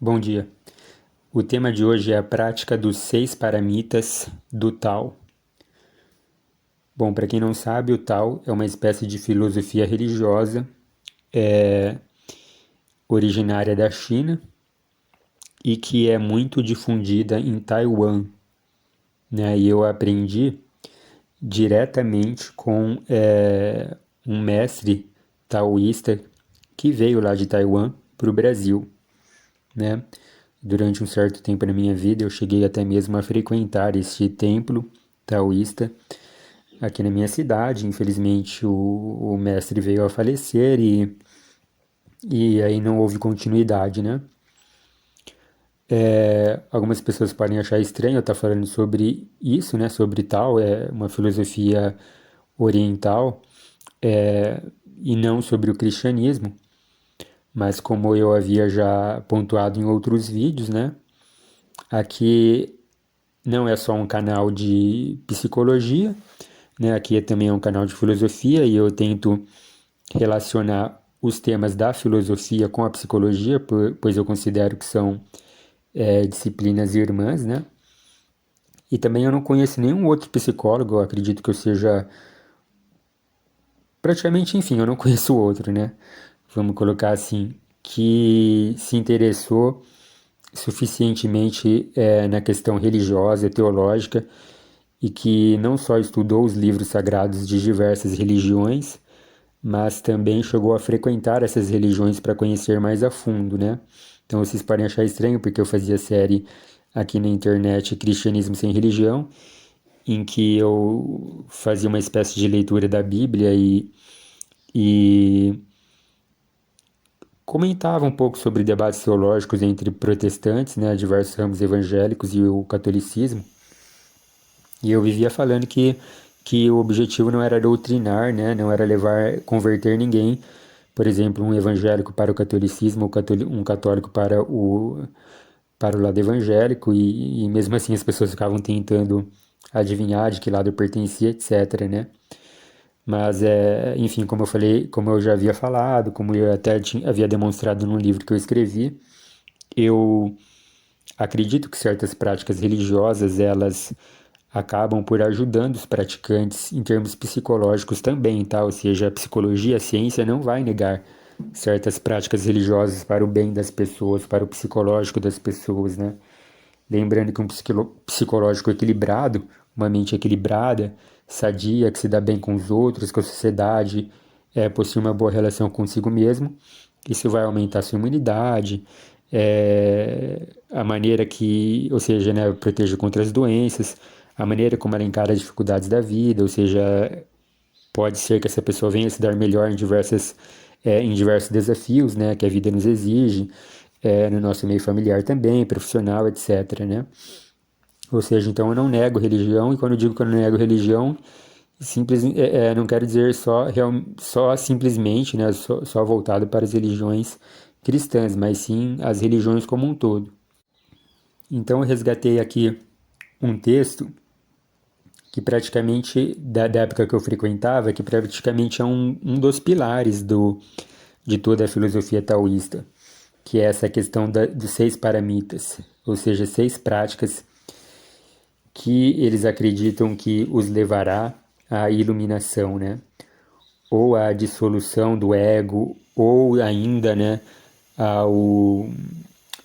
Bom dia. O tema de hoje é a prática dos 6 paramitas do Tao. Bom, para quem não sabe, o Tao é uma espécie de filosofia religiosa originária da China e que é muito difundida em Taiwan, né? E eu aprendi diretamente com um mestre taoísta que veio lá de Taiwan para o Brasil, né? Durante um certo tempo na minha vida, eu cheguei até mesmo a frequentar este templo taoísta aqui na minha cidade. Infelizmente, o mestre veio a falecer e aí não houve continuidade, né? Algumas pessoas podem achar estranho eu estar falando sobre isso, né? Sobre tal, é uma filosofia oriental, e não sobre o cristianismo. Mas como eu havia já pontuado em outros vídeos, né? Aqui não é só um canal de psicologia, né? Aqui também é um canal de filosofia e eu tento relacionar os temas da filosofia com a psicologia, pois eu considero que são disciplinas irmãs, né? E também eu não conheço nenhum outro psicólogo, eu acredito que eu seja praticamente, enfim, eu não conheço outro, né? Vamos colocar assim, que se interessou suficientemente na questão religiosa, teológica, e que não só estudou os livros sagrados de diversas religiões, mas também chegou a frequentar essas religiões para conhecer mais a fundo, né? Então vocês podem achar estranho porque eu fazia série aqui na internet Cristianismo sem Religião, em que eu fazia uma espécie de leitura da Bíblia e comentava um pouco sobre debates teológicos entre protestantes, né, diversos ramos evangélicos e o catolicismo. E eu vivia falando que o objetivo não era doutrinar, né, não era converter ninguém, por exemplo, um evangélico para o catolicismo, ou um católico para o lado evangélico, e mesmo assim as pessoas ficavam tentando adivinhar de que lado eu pertencia, etc, né? Mas, enfim, como eu falei, como eu já havia falado, como eu até havia demonstrado num livro que eu escrevi, eu acredito que certas práticas religiosas, elas acabam por ajudando os praticantes em termos psicológicos também, tá? Ou seja, a psicologia, a ciência não vai negar certas práticas religiosas para o bem das pessoas, para o psicológico das pessoas, né? Lembrando que um psicológico equilibrado, uma mente equilibrada, sadia, que se dá bem com os outros, com a sociedade, possui uma boa relação consigo mesmo, isso vai aumentar a sua imunidade, a maneira que, ou seja, né, proteja contra as doenças, a maneira como ela encara as dificuldades da vida, ou seja, pode ser que essa pessoa venha se dar melhor em diversos desafios, né, que a vida nos exige, no nosso meio familiar também, profissional, etc, né? Ou seja, então eu não nego religião, e quando eu digo que eu não nego religião, não quero dizer só simplesmente, né, só voltado para as religiões cristãs, mas sim as religiões como um todo. Então eu resgatei aqui um texto que praticamente, da época que eu frequentava, que praticamente é um dos pilares de toda a filosofia taoísta, que é essa questão dos 6 paramitas, ou seja, 6 práticas que eles acreditam que os levará à iluminação, né? Ou à dissolução do ego, ou ainda, né, ao,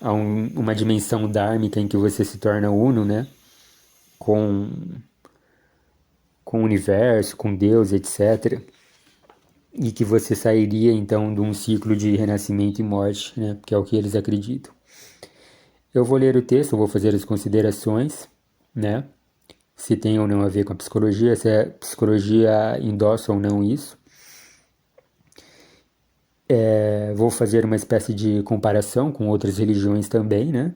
uma dimensão dármica em que você se torna uno, né, com, com o universo, com Deus, etc. E que você sairia então de um ciclo de renascimento e morte, né, que é o que eles acreditam. Eu vou ler o texto, eu vou fazer as considerações, né, se tem ou não a ver com a psicologia, se a psicologia endossa ou não isso. Vou fazer uma espécie de comparação com outras religiões também, né?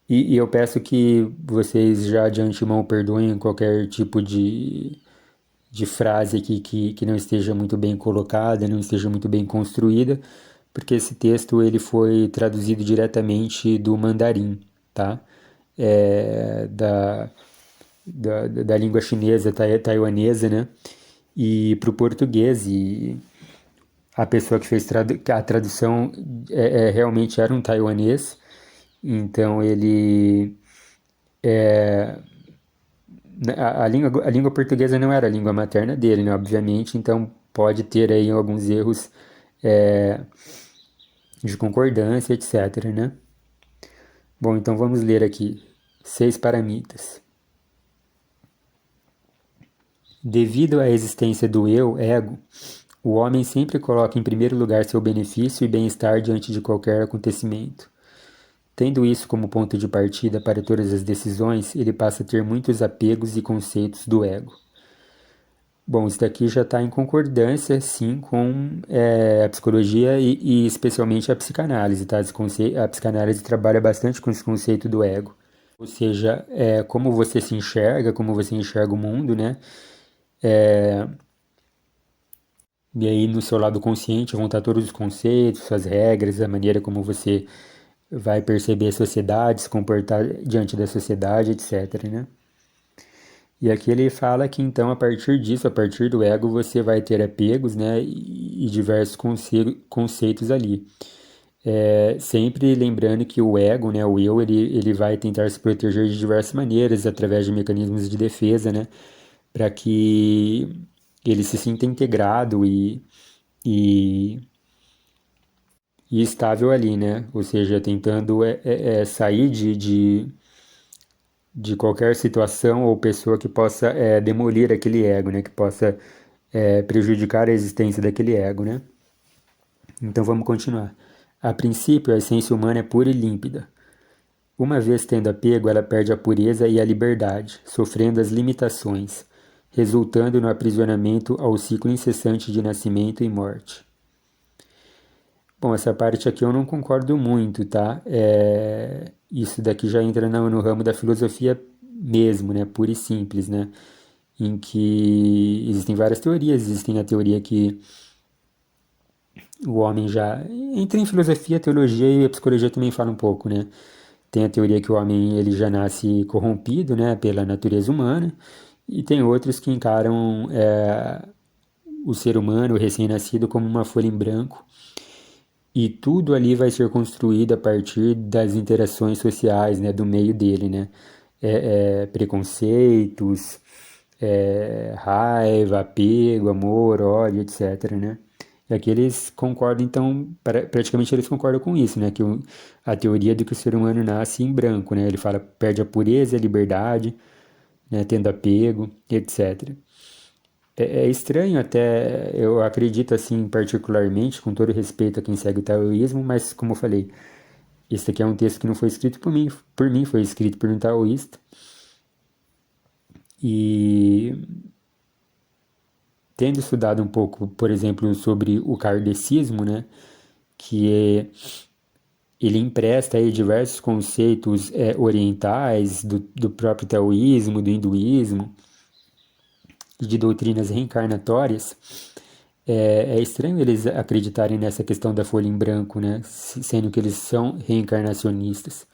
E eu peço que vocês já de antemão perdoem qualquer tipo de frase aqui que não esteja muito bem colocada, não esteja muito bem construída, porque esse texto ele foi traduzido diretamente do mandarim, tá? Da língua chinesa, taiwanesa, né? E para o português, e a pessoa que fez a tradução realmente era um taiwanês, Então ele a língua portuguesa não era a língua materna dele, né? Obviamente, então pode ter aí alguns erros é, de concordância, etc, né? Bom, então vamos ler aqui. Seis paramitas. Devido à existência do eu, ego, o homem sempre coloca em primeiro lugar seu benefício e bem-estar diante de qualquer acontecimento. Tendo isso como ponto de partida para todas as decisões, ele passa a ter muitos apegos e conceitos do ego. Bom, isso daqui já está em concordância, sim, com a psicologia e especialmente a psicanálise, tá? A psicanálise trabalha bastante com esse conceito do ego. Ou seja, como você se enxerga, como você enxerga o mundo, né? E aí no seu lado consciente vão estar todos os conceitos, suas regras, a maneira como você vai perceber a sociedade, se comportar diante da sociedade, etc, né? E aqui ele fala que então a partir disso, a partir do ego, você vai ter apegos, né, e diversos conceitos ali. Sempre lembrando que o ego, né, o eu, ele vai tentar se proteger de diversas maneiras, através de mecanismos de defesa, né, para que ele se sinta integrado e, e estável ali, né, ou seja, tentando sair de qualquer situação ou pessoa que possa demolir aquele ego, né, que possa prejudicar a existência daquele ego, né. Então vamos continuar. A princípio, a essência humana é pura e límpida. Uma vez tendo apego, ela perde a pureza e a liberdade, sofrendo as limitações, resultando no aprisionamento ao ciclo incessante de nascimento e morte. Bom, essa parte aqui eu não concordo muito, tá? Isso daqui já entra no ramo da filosofia mesmo, né? Pura e simples, né? Em que existem várias teorias. Existem a teoria que o homem já... Entra em filosofia, teologia e a psicologia também fala um pouco, né? Tem a teoria que o homem ele já nasce corrompido, né? Pela natureza humana. E tem outros que encaram o ser humano, o recém-nascido, como uma folha em branco. E tudo ali vai ser construído a partir das interações sociais, né, do meio dele, né? Preconceitos, raiva, apego, amor, ódio, etc, né? E aqui eles concordam, então, praticamente eles concordam com isso, né? Que a teoria de que o ser humano nasce em branco, né? Ele fala, perde a pureza, a liberdade, né? Tendo apego, etc. É estranho até, eu acredito assim particularmente, com todo respeito a quem segue o taoísmo, mas como eu falei, esse aqui é um texto que não foi escrito por mim foi escrito por um taoísta. E tendo estudado um pouco, por exemplo, sobre o kardecismo, né, que ele empresta aí diversos conceitos orientais do próprio taoísmo, do hinduísmo, de doutrinas reencarnatórias. É estranho eles acreditarem nessa questão da folha em branco, né? Sendo que eles são reencarnacionistas.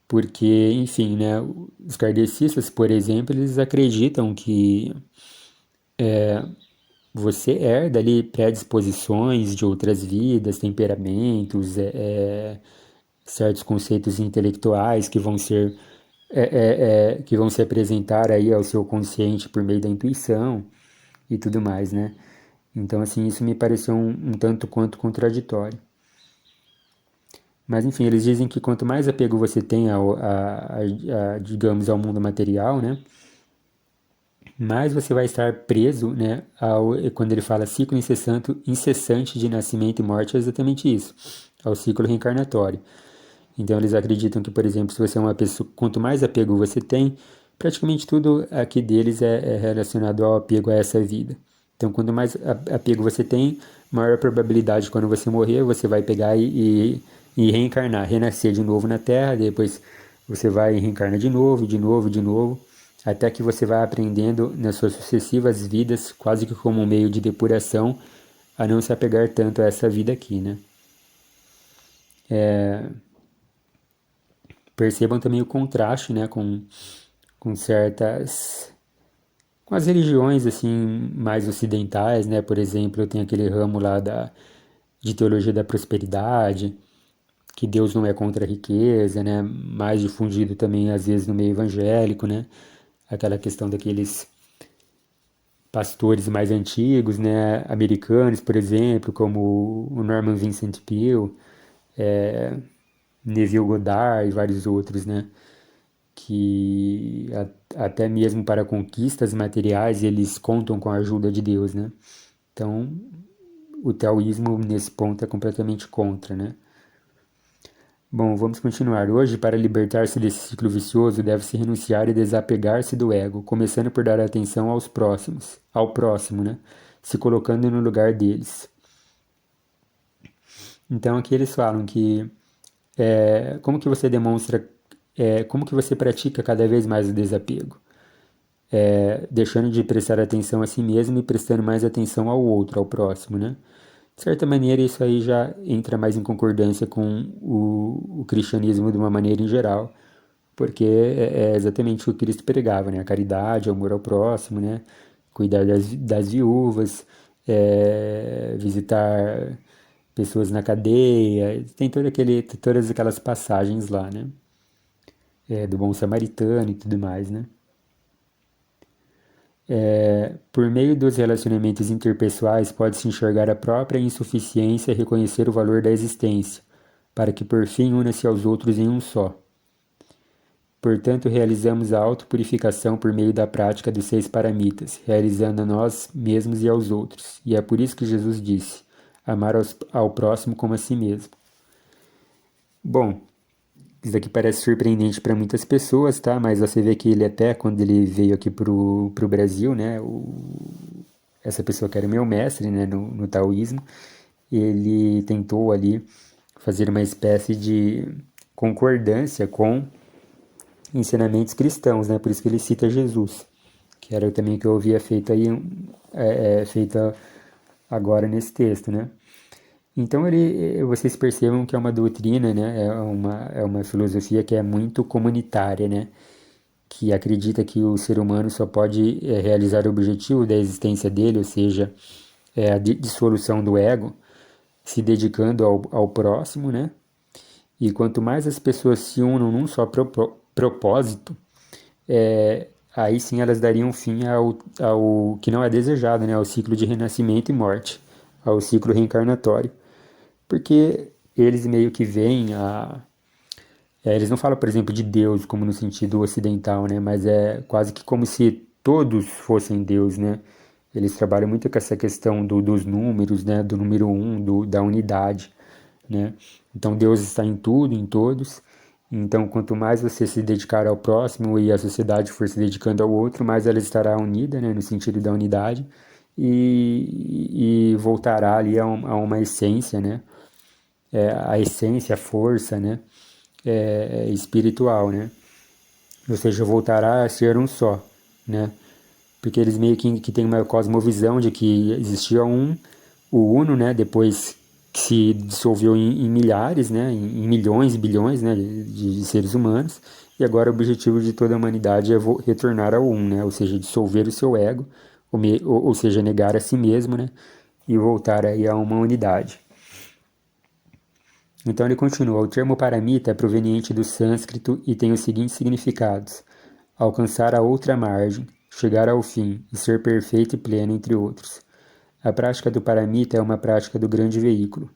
Porque, enfim, né? Os kardecistas, por exemplo, eles acreditam que você herda ali predisposições de outras vidas, temperamentos, certos conceitos intelectuais que vão se apresentar aí ao seu consciente por meio da intuição e tudo mais, né? Então, assim, isso me pareceu um tanto quanto contraditório. Mas, enfim, eles dizem que quanto mais apego você tem digamos, ao mundo material, né? Mais você vai estar preso, né? Quando ele fala ciclo incessante de nascimento e morte, é exatamente isso. Ao ciclo reencarnatório. Então, eles acreditam que, por exemplo, se você é uma pessoa, quanto mais apego você tem, praticamente tudo aqui deles é relacionado ao apego a essa vida. Então, quanto mais apego você tem, maior a probabilidade de quando você morrer, você vai pegar e reencarnar, renascer de novo na Terra, depois você vai reencarnar de novo, de novo, de novo, até que você vai aprendendo nas suas sucessivas vidas, quase que como um meio de depuração, a não se apegar tanto a essa vida aqui, né? Percebam também o contraste, né, com certas com as religiões assim mais ocidentais, né? Por exemplo, tem aquele ramo lá de teologia da prosperidade, que Deus não é contra a riqueza, né? Mais difundido também às vezes no meio evangélico, né? Aquela questão daqueles pastores mais antigos, né? Americanos, por exemplo, como o Norman Vincent Peale, Neville Goddard e vários outros, né? Que até mesmo para conquistas materiais eles contam com a ajuda de Deus, né? Então, o taoísmo nesse ponto é completamente contra, né? Bom, vamos continuar. Hoje, para libertar-se desse ciclo vicioso, deve-se renunciar e desapegar-se do ego, começando por dar atenção aos próximos, ao próximo, né? Se colocando no lugar deles. Então, aqui eles falam que como que você demonstra, como que você pratica cada vez mais o desapego? Deixando de prestar atenção a si mesmo e prestando mais atenção ao outro, ao próximo, né? De certa maneira, isso aí já entra mais em concordância com o cristianismo de uma maneira em geral, porque é exatamente o que Cristo pregava, né? A caridade, o amor ao próximo, né? Cuidar das viúvas, visitar pessoas na cadeia, tem todas aquelas passagens lá, né? Do bom samaritano e tudo mais, né? Por meio dos relacionamentos interpessoais, pode-se enxergar a própria insuficiência e reconhecer o valor da existência, para que por fim una-se aos outros em um só. Portanto, realizamos a autopurificação por meio da prática dos 6 paramitas, realizando a nós mesmos e aos outros. E é por isso que Jesus disse: amar ao próximo como a si mesmo. Bom, isso aqui parece surpreendente para muitas pessoas, tá? Mas você vê que ele até, quando ele veio aqui pro Brasil, né? Essa pessoa que era meu mestre, né? No taoísmo, ele tentou ali fazer uma espécie de concordância com ensinamentos cristãos, né? Por isso que ele cita Jesus, que era também que eu ouvia feita aí, feita agora nesse texto, né? Então vocês percebam que é uma doutrina, né? É uma filosofia que é muito comunitária, né? Que acredita que o ser humano só pode realizar o objetivo da existência dele, ou seja, a dissolução do ego, se dedicando ao próximo, né? E quanto mais as pessoas se unam num só propósito, aí sim elas dariam fim ao que não é desejado, né? Ao ciclo de renascimento e morte, ao ciclo reencarnatório. Porque eles meio que veem eles não falam, por exemplo, de Deus como no sentido ocidental, né? Mas é quase que como se todos fossem Deus, né? Eles trabalham muito com essa questão dos números, né? Do número um, da unidade, né? Então Deus está em tudo, em todos. Então, quanto mais você se dedicar ao próximo e a sociedade for se dedicando ao outro, mais ela estará unida, né? No sentido da unidade e voltará ali a uma essência, né? A essência, a força, né? Espiritual, né? Ou seja, voltará a ser um só, né? Porque eles meio que têm uma cosmovisão de que existia o Uno, né? Depois que se dissolveu em milhares, né? Em milhões, bilhões, né? De seres humanos. E agora o objetivo de toda a humanidade é retornar ao Um, né? Ou seja, dissolver o seu ego, ou seja, negar a si mesmo, né? E voltar aí a uma unidade. Então ele continua: o termo paramita é proveniente do sânscrito e tem os seguintes significados: alcançar a outra margem, chegar ao fim e ser perfeito e pleno, entre outros. A prática do paramita é uma prática do grande veículo,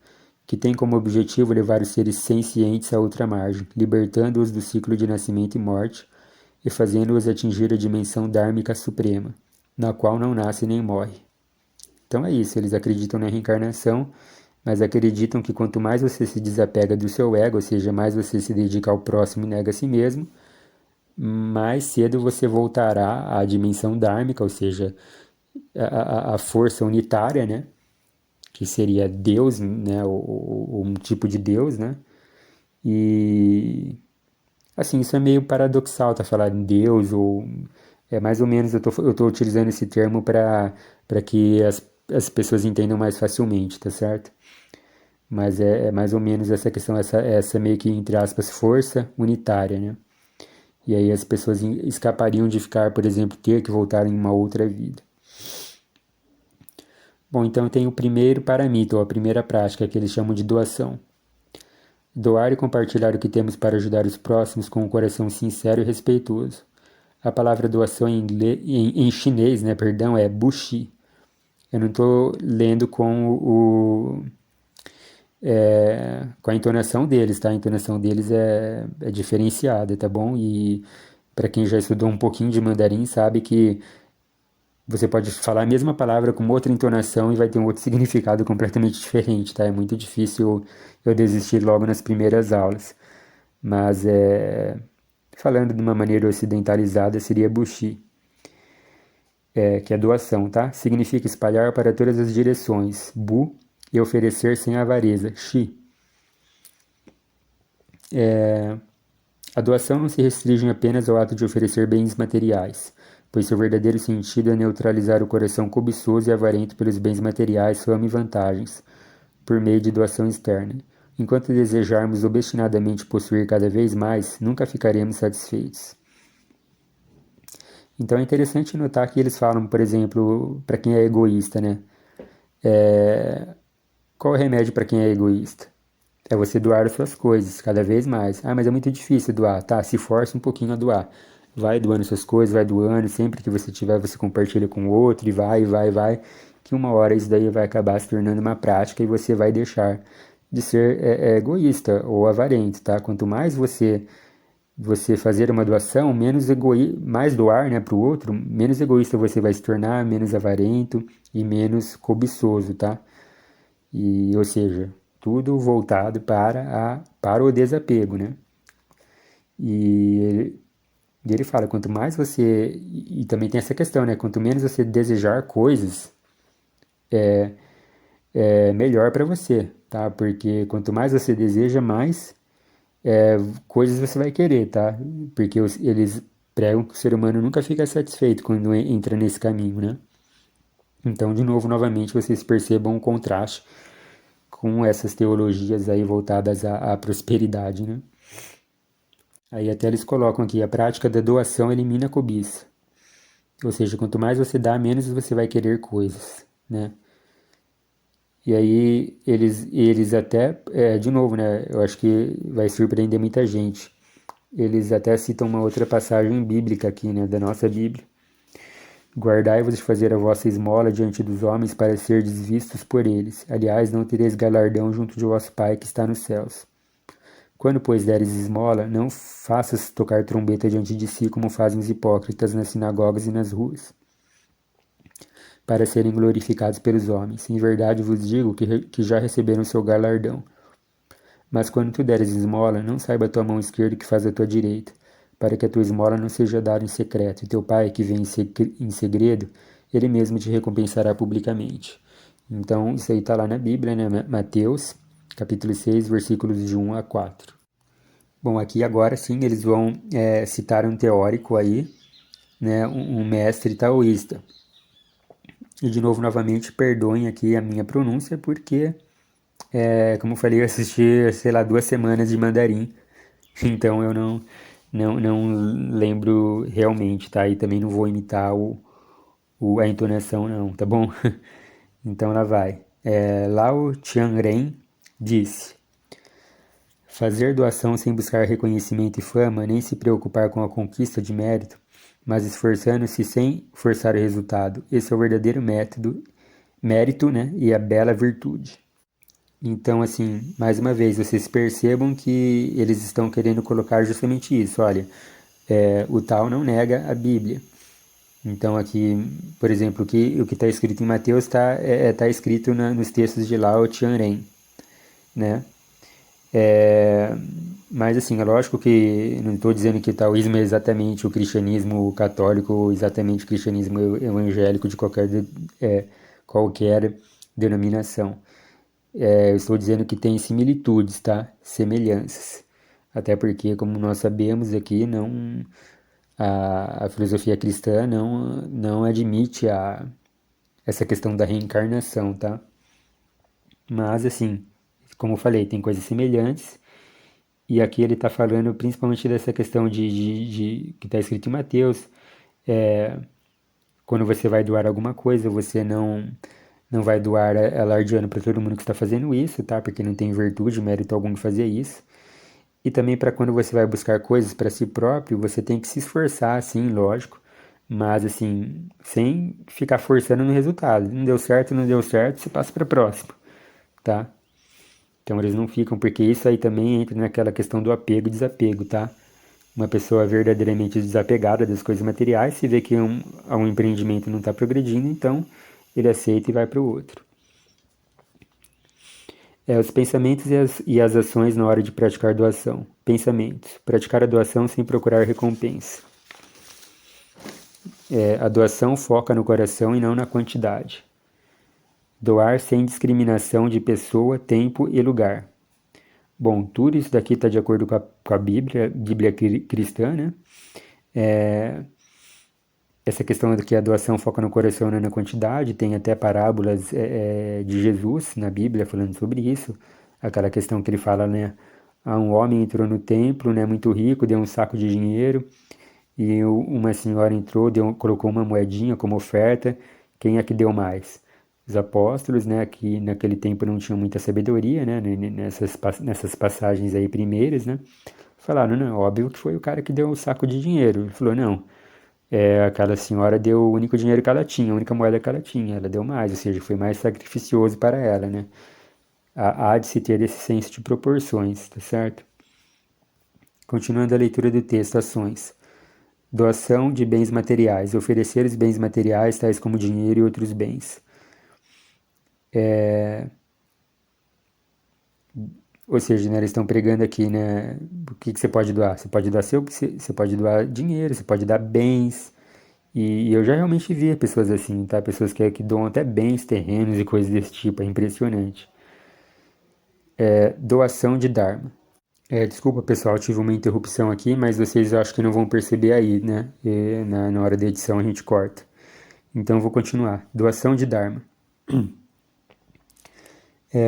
que tem como objetivo levar os seres sencientes à outra margem, libertando-os do ciclo de nascimento e morte e fazendo-os atingir a dimensão dármica suprema, na qual não nasce nem morre. Então é isso, eles acreditam na reencarnação, mas acreditam que quanto mais você se desapega do seu ego, ou seja, mais você se dedica ao próximo e nega a si mesmo, mais cedo você voltará à dimensão dármica, ou seja, a força unitária, né? Que seria Deus, né? Ou um tipo de Deus, né? E assim, isso é meio paradoxal, tá falando em Deus, ou é mais ou menos, eu tô utilizando esse termo para que as pessoas entendam mais facilmente, tá certo? Mas é mais ou menos essa questão, essa meio que, entre aspas, força unitária, né? E aí as pessoas escapariam de ficar, por exemplo, ter que voltar em uma outra vida. Bom, então tem o primeiro paramita, ou a primeira prática, que eles chamam de doação. Doar e compartilhar o que temos para ajudar os próximos com um coração sincero e respeitoso. A palavra doação em chinês, né, perdão, é bushi. Eu não estou lendo com a entonação deles, tá? A entonação deles é diferenciada, tá bom? E para quem já estudou um pouquinho de mandarim sabe que você pode falar a mesma palavra com outra entonação e vai ter um outro significado completamente diferente, tá? É muito difícil eu desistir logo nas primeiras aulas. Mas falando de uma maneira ocidentalizada, seria bushi, que é doação, tá? Significa espalhar para todas as direções. Bu e oferecer sem avareza. Shi. A doação não se restringe apenas ao ato de oferecer bens materiais, pois seu verdadeiro sentido é neutralizar o coração cobiçoso e avarento pelos bens materiais, fama e vantagens, por meio de doação externa. Enquanto desejarmos obstinadamente possuir cada vez mais, nunca ficaremos satisfeitos. Então é interessante notar que eles falam, por exemplo, para quem é egoísta, né? Qual é o remédio para quem é egoísta? É você doar as suas coisas cada vez mais. Ah, mas é muito difícil doar. Tá, se force um pouquinho a doar. Vai doando suas coisas, vai doando. Sempre que você tiver, você compartilha com o outro e vai. Que uma hora isso daí vai acabar se tornando uma prática e você vai deixar de ser egoísta ou avarento, tá? Quanto mais você fazer uma doação, mais doar, né, para o outro, menos egoísta você vai se tornar, menos avarento e menos cobiçoso, tá? E, ou seja, tudo voltado para o desapego, né? E ele fala, quanto mais você... E também tem essa questão, né? Quanto menos você desejar coisas, é melhor para você, tá? Porque quanto mais você deseja, mais coisas você vai querer, tá? Porque eles pregam que o ser humano nunca fica satisfeito quando entra nesse caminho, né? Então, de novo, novamente, vocês percebam o contraste com essas teologias aí voltadas à prosperidade, né? Aí até eles colocam aqui, a prática da doação elimina a cobiça. Ou seja, quanto mais você dá, menos você vai querer coisas, né? E aí eles até, de novo, né? Eu acho que vai surpreender muita gente. Eles até citam uma outra passagem bíblica aqui, né? Da nossa Bíblia. Guardai-vos de fazer a vossa esmola diante dos homens para serdes vistos por eles. Aliás, não tereis galardão junto de vosso Pai que está nos céus. Quando, pois, deres esmola, não faças tocar trombeta diante de si, como fazem os hipócritas nas sinagogas e nas ruas, para serem glorificados pelos homens. Em verdade vos digo que já receberam seu galardão. Mas quando tu deres esmola, não saiba a tua mão esquerda o que faz a tua direita, para que a tua esmola não seja dada em secreto, e teu pai, que vem em segredo, ele mesmo te recompensará publicamente. Então, isso aí está lá na Bíblia, né? Mateus, capítulo 6, versículos de 1 a 4. Bom, aqui agora sim eles vão citar um teórico aí, né? Um mestre taoísta. E de novo, novamente, perdoem aqui a minha pronúncia, porque, como eu falei, eu assisti, sei lá, 2 semanas de mandarim, então eu não lembro realmente, tá? E também não vou imitar a entonação, não, tá bom? Então lá vai. Lao Tianren disse: fazer doação sem buscar reconhecimento e fama, nem se preocupar com a conquista de mérito, mas esforçando-se sem forçar o resultado. Esse é o verdadeiro mérito, né? E a bela virtude. Então, assim, mais uma vez, vocês percebam que eles estão querendo colocar justamente isso. Olha, o tal não nega a Bíblia. Então, aqui, por exemplo, o que está escrito em Mateus tá escrito nos textos de Lao Tianren, né? Mas, assim, é lógico que não estou dizendo que o taoísmo é exatamente o cristianismo católico ou exatamente o cristianismo evangélico de qualquer denominação. Eu estou dizendo que tem similitudes, tá? Semelhanças. Até porque, como nós sabemos aqui, a filosofia cristã não admite essa questão da reencarnação, tá? Mas, assim, como eu falei, tem coisas semelhantes. E aqui ele está falando principalmente dessa questão que está escrito em Mateus. Quando você vai doar alguma coisa, você não vai doar alardeando para todo mundo que está fazendo isso, tá? Porque não tem virtude, mérito algum em fazer isso. E também para quando você vai buscar coisas para si próprio, você tem que se esforçar, sim, lógico, mas assim, sem ficar forçando no resultado. Não deu certo, você passa para próximo, tá? Então eles não ficam, porque isso aí também entra naquela questão do apego e desapego, tá? Uma pessoa verdadeiramente desapegada das coisas materiais, se vê que um empreendimento não está progredindo, então ele aceita e vai para o outro. Os pensamentos e as ações na hora de praticar doação. Pensamentos. Praticar a doação sem procurar recompensa. A doação foca no coração e não na quantidade. Doar sem discriminação de pessoa, tempo e lugar. Bom, tudo isso daqui está de acordo com a Bíblia cristã, né? Essa questão de que a doação foca no coração e não na quantidade, tem até parábolas de Jesus na Bíblia falando sobre isso. Aquela questão que ele fala, né? Um homem entrou no templo, né, muito rico, deu um saco de dinheiro, e uma senhora entrou, colocou uma moedinha como oferta. Quem é que deu mais? Os apóstolos, né, que naquele tempo não tinham muita sabedoria, né, nessas passagens aí primeiras, né, falaram, não, óbvio que foi o cara que deu o saco de dinheiro. Ele falou, não, aquela senhora deu o único dinheiro que ela tinha, a única moeda que ela tinha, ela deu mais, ou seja, foi mais sacrificioso para ela, né. Há de se ter esse senso de proporções, tá certo? Continuando a leitura do texto, ações. Doação de bens materiais. Oferecer os bens materiais, tais como dinheiro e outros bens. Ou seja, né, eles estão pregando aqui, né, o que você pode doar? Você pode doar você pode doar dinheiro, você pode dar bens. E eu já realmente vi pessoas assim, tá? Pessoas que doam até bens, terrenos e coisas desse tipo, é impressionante. Doação de Dharma. Desculpa, pessoal, tive uma interrupção aqui, mas vocês acho que não vão perceber aí, né? Na hora da edição a gente corta. Então eu vou continuar. Doação de Dharma.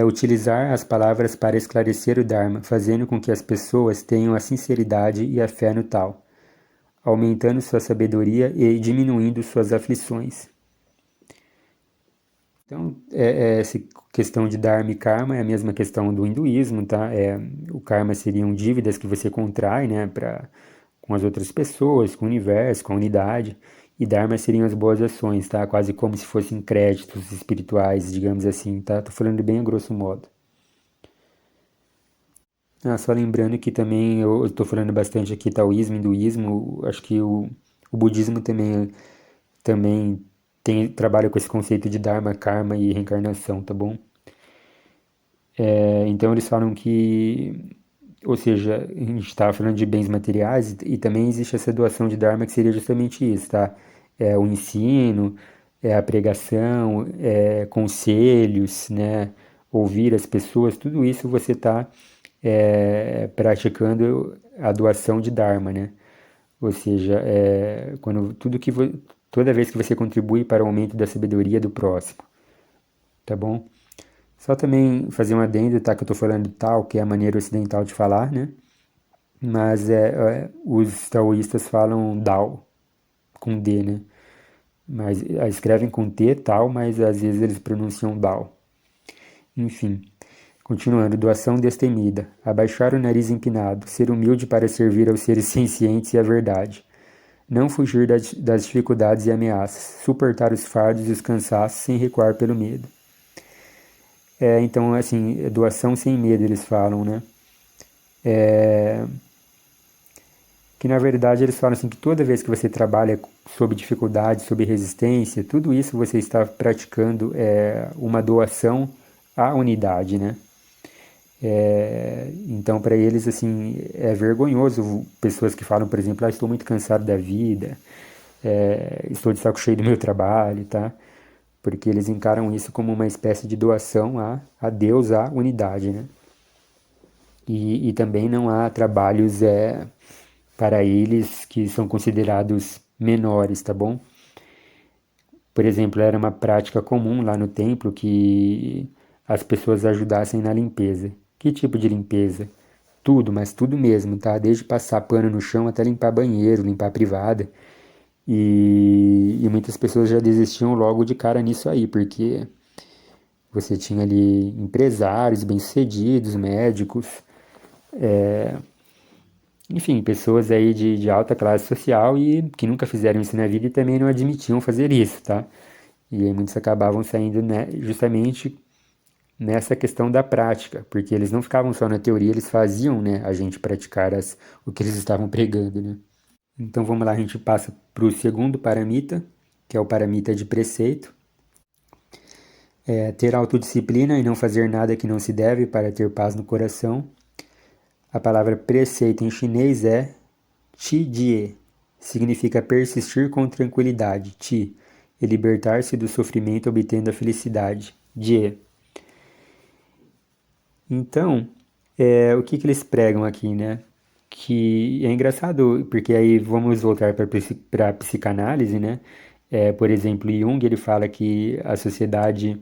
Utilizar as palavras para esclarecer o Dharma, fazendo com que as pessoas tenham a sinceridade e a fé no tal, aumentando sua sabedoria e diminuindo suas aflições. Então, essa questão de Dharma e Karma é a mesma questão do hinduísmo, tá? O Karma seriam dívidas que você contrai, né, com as outras pessoas, com o universo, com a unidade. E Dharma seriam as boas ações, tá? Quase como se fossem créditos espirituais, digamos assim, tá? Tô falando bem a grosso modo. Só lembrando que também eu estou falando bastante aqui taoísmo, hinduísmo, acho que o budismo também trabalha com esse conceito de Dharma, Karma e reencarnação, tá bom? Então eles falam que, ou seja, a gente estava falando de bens materiais e também existe essa doação de Dharma que seria justamente isso, tá? O ensino, a pregação, conselhos, né? Ouvir as pessoas, tudo isso você está praticando a doação de Dharma, né? Ou seja, toda vez que você contribui para o aumento da sabedoria do próximo, tá bom? Só também fazer um adendo, tá? Que eu tô falando tal, que é a maneira ocidental de falar, né? Mas os taoístas falam Dao, com D, né? Mas escrevem com T, tal, mas às vezes eles pronunciam Dao. Enfim, continuando, doação destemida, abaixar o nariz empinado, ser humilde para servir aos seres sencientes e à verdade, não fugir das dificuldades e ameaças, suportar os fardos e os cansaços sem recuar pelo medo. Então, assim, doação sem medo, eles falam, né? Que na verdade eles falam assim que toda vez que você trabalha sob dificuldade, sob resistência, tudo isso você está praticando uma doação à unidade, né? Então para eles assim é vergonhoso pessoas que falam, por exemplo, estou muito cansado da vida, estou de saco cheio do meu trabalho, tá? Porque eles encaram isso como uma espécie de doação a Deus, à unidade, né? E também não há trabalhos para eles que são considerados menores, tá bom? Por exemplo, era uma prática comum lá no templo que as pessoas ajudassem na limpeza. Que tipo de limpeza? Tudo, mas tudo mesmo, tá? Desde passar pano no chão até limpar banheiro, limpar a privada. E muitas pessoas já desistiam logo de cara nisso aí, porque Você tinha ali empresários bem-sucedidos, médicos, enfim, pessoas aí de alta classe social e que nunca fizeram isso na vida e também não admitiam fazer isso, tá? E aí muitos acabavam saindo, né, justamente nessa questão da prática, porque eles não ficavam só na teoria, eles faziam, né, a gente praticar o que eles estavam pregando, né? Então vamos lá, a gente passa para o segundo paramita, que é o paramita de preceito. Ter autodisciplina e não fazer nada que não se deve para ter paz no coração. A palavra preceito em chinês é Qi Jie, significa persistir com tranquilidade. Qi é libertar-se do sofrimento obtendo a felicidade. Jie. Então, o que eles pregam aqui, né? Que é engraçado, porque aí vamos voltar para a psicanálise, né? Por exemplo, Jung ele fala que a sociedade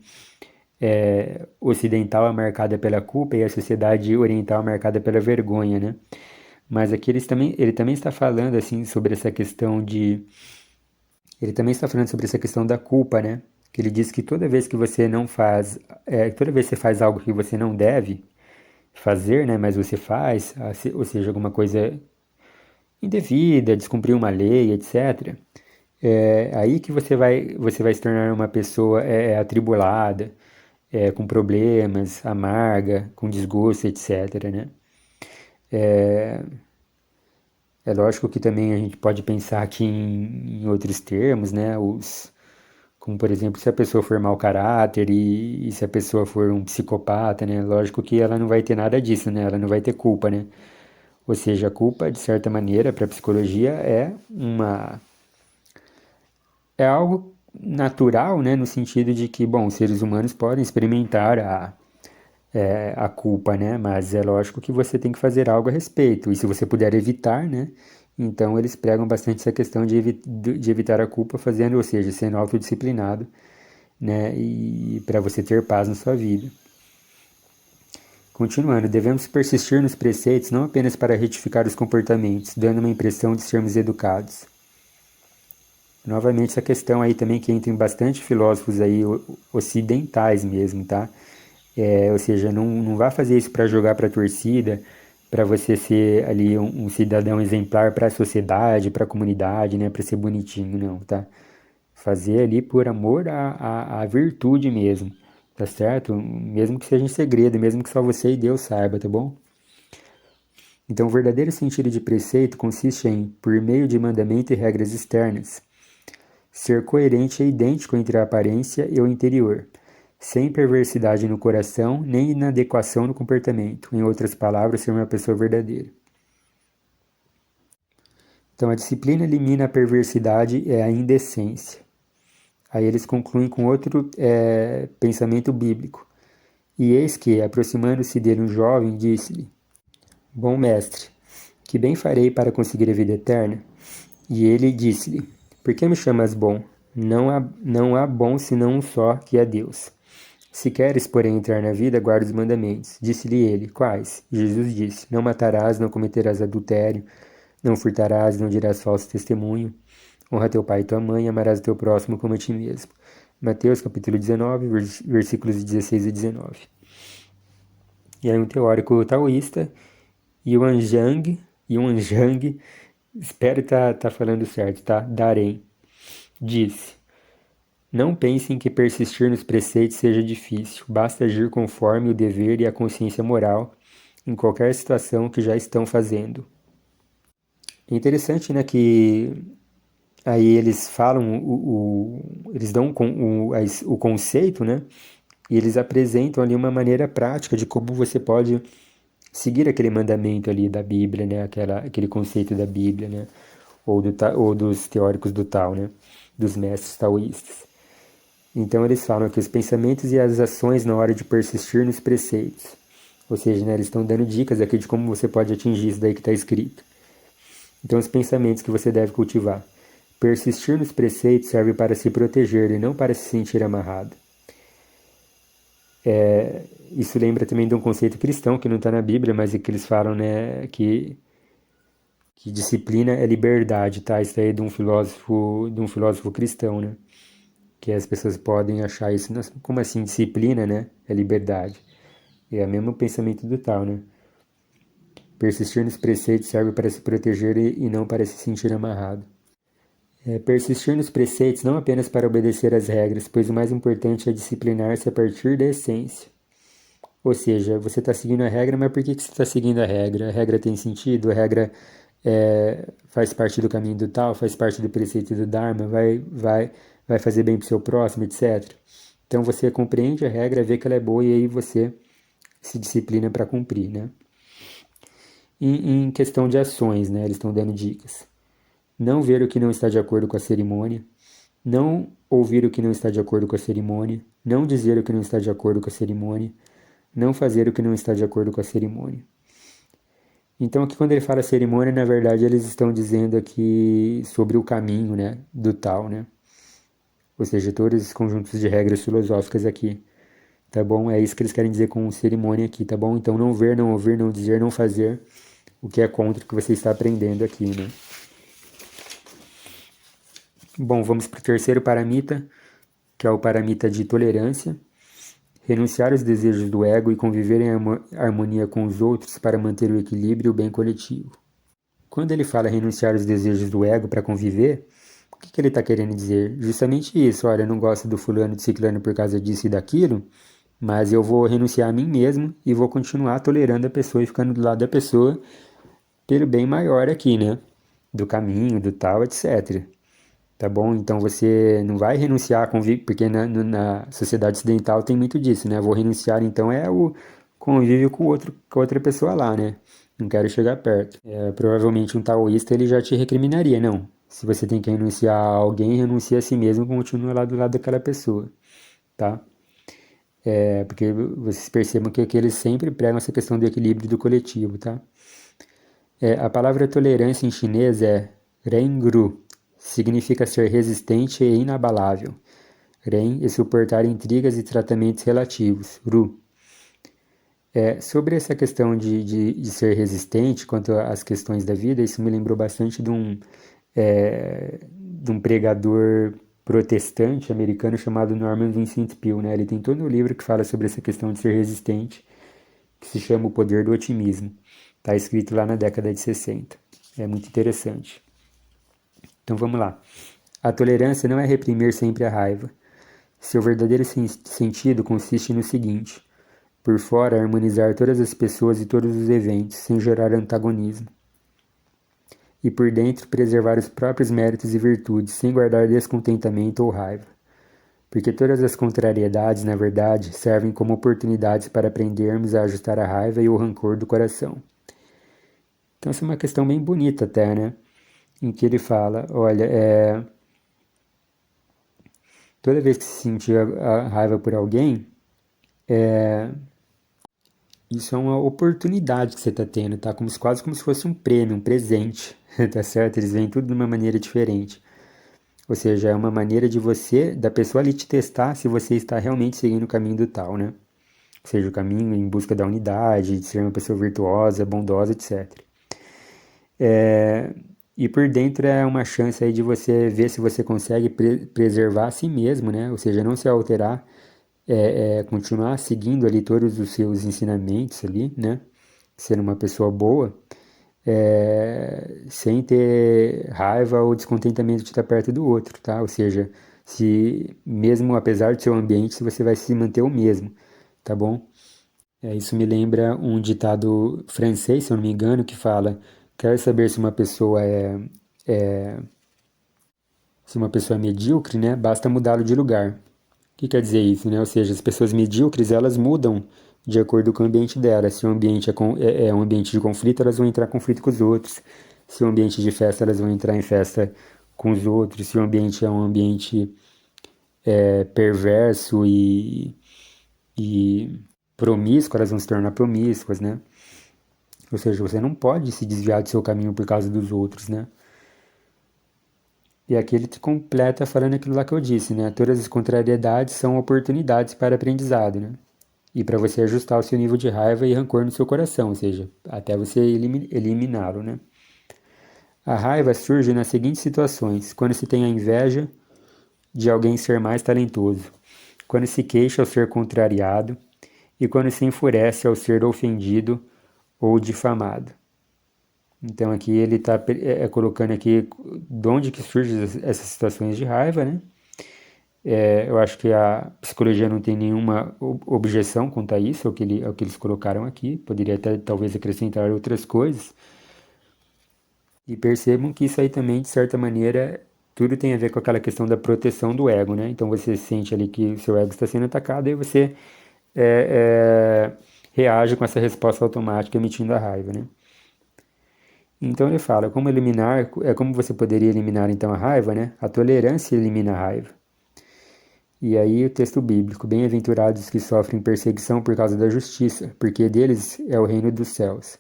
ocidental é marcada pela culpa e a sociedade oriental é marcada pela vergonha, né? Mas aqui ele também está falando assim sobre essa questão de, ele também está falando sobre essa questão da culpa, né? Que ele diz que toda vez que você não faz, toda vez que você faz algo que você não deve fazer, né? Mas você faz, ou seja, alguma coisa indevida, descumprir uma lei, etc. É aí que você vai se tornar uma pessoa atribulada, com problemas, amarga, com desgosto, etc, né? É lógico que também a gente pode pensar aqui em outros termos, né? Como, por exemplo, se a pessoa for mau caráter e se a pessoa for um psicopata, né? Lógico que ela não vai ter nada disso, né? Ela não vai ter culpa, né? Ou seja, a culpa, de certa maneira, para a psicologia é algo natural, né? No sentido de que, bom, os seres humanos podem experimentar a culpa, né? Mas é lógico que você tem que fazer algo a respeito. E se você puder evitar, né? Então eles pregam bastante essa questão de evitar a culpa fazendo, ou seja, sendo autodisciplinado, né? E para você ter paz na sua vida. Continuando, devemos persistir nos preceitos não apenas para retificar os comportamentos, dando uma impressão de sermos educados. Novamente essa questão aí também que entra em bastante filósofos aí ocidentais mesmo, tá? Ou seja, não vá fazer isso para jogar para a torcida, para você ser ali um cidadão exemplar para a sociedade, para a comunidade, né? Para ser bonitinho, não, tá? Fazer ali por amor à virtude mesmo, tá certo? Mesmo que seja em segredo, mesmo que só você e Deus saiba, tá bom? Então, o verdadeiro sentido de preceito consiste em, por meio de mandamento e regras externas, ser coerente e idêntico entre a aparência e o interior, sem perversidade no coração nem inadequação no comportamento. Em outras palavras, ser uma pessoa verdadeira. Então, a disciplina elimina a perversidade e a indecência. Aí eles concluem com outro pensamento bíblico. E eis que, aproximando-se dele um jovem, disse-lhe: Bom mestre, que bem farei para conseguir a vida eterna? E ele disse-lhe: Por que me chamas bom? Não há bom senão um só, que é Deus. Se queres, porém, entrar na vida, guarda os mandamentos. Disse-lhe ele: Quais? Jesus disse: Não matarás, não cometerás adultério, não furtarás, não dirás falso testemunho. Honra teu pai e tua mãe, amarás o teu próximo como a ti mesmo. Mateus capítulo 19, versículos 16 e 19. E aí um teórico taoísta, Yuan Zhang, espero tá falando certo, tá? Darem, disse: Não pensem que persistir nos preceitos seja difícil, basta agir conforme o dever e a consciência moral em qualquer situação que já estão fazendo. É interessante, né, que aí eles falam, eles dão o conceito, né, e eles apresentam ali uma maneira prática de como você pode seguir aquele mandamento ali da Bíblia, né, aquele conceito da Bíblia, né, ou dos teóricos do Tao, né, dos mestres taoístas. Então eles falam que os pensamentos e as ações na hora de persistir nos preceitos. Ou seja, né, eles estão dando dicas aqui de como você pode atingir isso daí que está escrito. Então os pensamentos que você deve cultivar. Persistir nos preceitos serve para se proteger e não para se sentir amarrado. Isso lembra também de um conceito cristão que não está na Bíblia, mas é que eles falam, né, que disciplina é liberdade, tá? Isso aí é de um filósofo cristão, né? que as pessoas podem achar isso, nossa, como assim disciplina, né? É liberdade. É o mesmo pensamento do tal, né? Persistir nos preceitos serve para se proteger e não para se sentir amarrado. Persistir nos preceitos não apenas para obedecer às regras, pois o mais importante é disciplinar-se a partir da essência. Ou seja, você está seguindo a regra, mas por que você está seguindo a regra? A regra tem sentido? A regra faz parte do caminho do tal, faz parte do preceito do Dharma, vai fazer bem para o seu próximo, etc. Então você compreende a regra, vê que ela é boa e aí você se disciplina para cumprir, né? Em questão de ações, né? Eles estão dando dicas. Não ver o que não está de acordo com a cerimônia, não ouvir o que não está de acordo com a cerimônia, não dizer o que não está de acordo com a cerimônia, não fazer o que não está de acordo com a cerimônia. Então aqui quando ele fala cerimônia, na verdade eles estão dizendo aqui sobre o caminho, né, do tal, né? Ou seja, todos os conjuntos de regras filosóficas aqui, tá bom? É isso que eles querem dizer com cerimônia aqui, tá bom? Então não ver, não ouvir, não dizer, não fazer o que é contra o que você está aprendendo aqui, né? Bom, vamos para o terceiro paramita, que é o paramita de tolerância. Renunciar aos desejos do ego e conviver em harmonia com os outros para manter o equilíbrio e o bem coletivo. Quando ele fala renunciar aos desejos do ego para conviver, o que ele está querendo dizer? Justamente isso, olha, eu não gosto do fulano de ciclano por causa disso e daquilo, mas eu vou renunciar a mim mesmo e vou continuar tolerando a pessoa e ficando do lado da pessoa pelo bem maior aqui, né? Do caminho, do tal, etc. Tá bom? Então você não vai renunciar a convívio, porque na sociedade ocidental tem muito disso, né? Vou renunciar, então é o convívio com outra pessoa lá, né? Não quero chegar perto. Provavelmente um taoísta ele já te recriminaria, não. Se você tem que renunciar a alguém, renuncia a si mesmo e continua lá do lado daquela pessoa, tá? Porque vocês percebam que aqui eles sempre pregam essa questão do equilíbrio do coletivo, tá? A palavra tolerância em chinês é Rengru, significa ser resistente e inabalável. Ren e suportar intrigas e tratamentos relativos. Ru. Sobre essa questão de ser resistente quanto às questões da vida, isso me lembrou bastante de um pregador protestante americano chamado Norman Vincent Peale, né? Ele tem todo um livro que fala sobre essa questão de ser resistente, que se chama O Poder do Otimismo. Está escrito lá na década de 60. É muito interessante. Então vamos lá. A tolerância não é reprimir sempre a raiva. Seu verdadeiro sentido consiste no seguinte: por fora, harmonizar todas as pessoas e todos os eventos, sem gerar antagonismo. E por dentro, preservar os próprios méritos e virtudes, sem guardar descontentamento ou raiva. Porque todas as contrariedades, na verdade, servem como oportunidades para aprendermos a ajustar a raiva e o rancor do coração. Então, essa é uma questão bem bonita até, né? Em que ele fala, olha, toda vez que se sentir a raiva por alguém, isso é uma oportunidade que você está tendo, tá? Quase como se fosse um prêmio, um presente, tá certo? Eles veem tudo de uma maneira diferente. Ou seja, é uma maneira de da pessoa ali te testar se você está realmente seguindo o caminho do tal, né? Ou seja, o caminho em busca da unidade, de ser uma pessoa virtuosa, bondosa, etc. E por dentro é uma chance aí de você ver se você consegue preservar a si mesmo, né? Ou seja, não se alterar, continuar seguindo ali todos os seus ensinamentos ali, né? Ser uma pessoa boa, sem ter raiva ou descontentamento de estar perto do outro, tá? Ou seja, se mesmo apesar do seu ambiente, se você vai se manter o mesmo, tá bom? Isso me lembra um ditado francês, se eu não me engano, que fala: quer saber se uma pessoa se uma pessoa é medíocre, né? Basta mudá-lo de lugar. O que quer dizer isso, né? Ou seja, as pessoas medíocres, elas mudam de acordo com o ambiente delas. Se o ambiente é um ambiente de conflito, elas vão entrar em conflito com os outros. Se o ambiente de festa, elas vão entrar em festa com os outros. Se o ambiente é um ambiente perverso e promíscuo, elas vão se tornar promíscuas, né? Ou seja, você não pode se desviar do seu caminho por causa dos outros, né? E aqui ele te completa falando aquilo lá que eu disse, né? Todas as contrariedades são oportunidades para aprendizado, né? E para você ajustar o seu nível de raiva e rancor no seu coração, ou seja, até você eliminá-lo, né? A raiva surge nas seguintes situações: quando se tem a inveja de alguém ser mais talentoso, quando se queixa ao ser contrariado e quando se enfurece ao ser ofendido ou difamado. Então aqui ele está colocando aqui de onde que surgem essas situações de raiva, né? Eu acho que a psicologia não tem nenhuma objeção quanto a isso, ao que eles colocaram aqui. Poderia até talvez acrescentar outras coisas. E percebam que isso aí também, de certa maneira, tudo tem a ver com aquela questão da proteção do ego, né? Então você sente ali que o seu ego está sendo atacado e você reage com essa resposta automática emitindo a raiva, né? Então ele fala, como eliminar, como você poderia eliminar então a raiva, né? A tolerância elimina a raiva. E aí o texto bíblico, bem-aventurados que sofrem perseguição por causa da justiça, porque deles é o reino dos céus.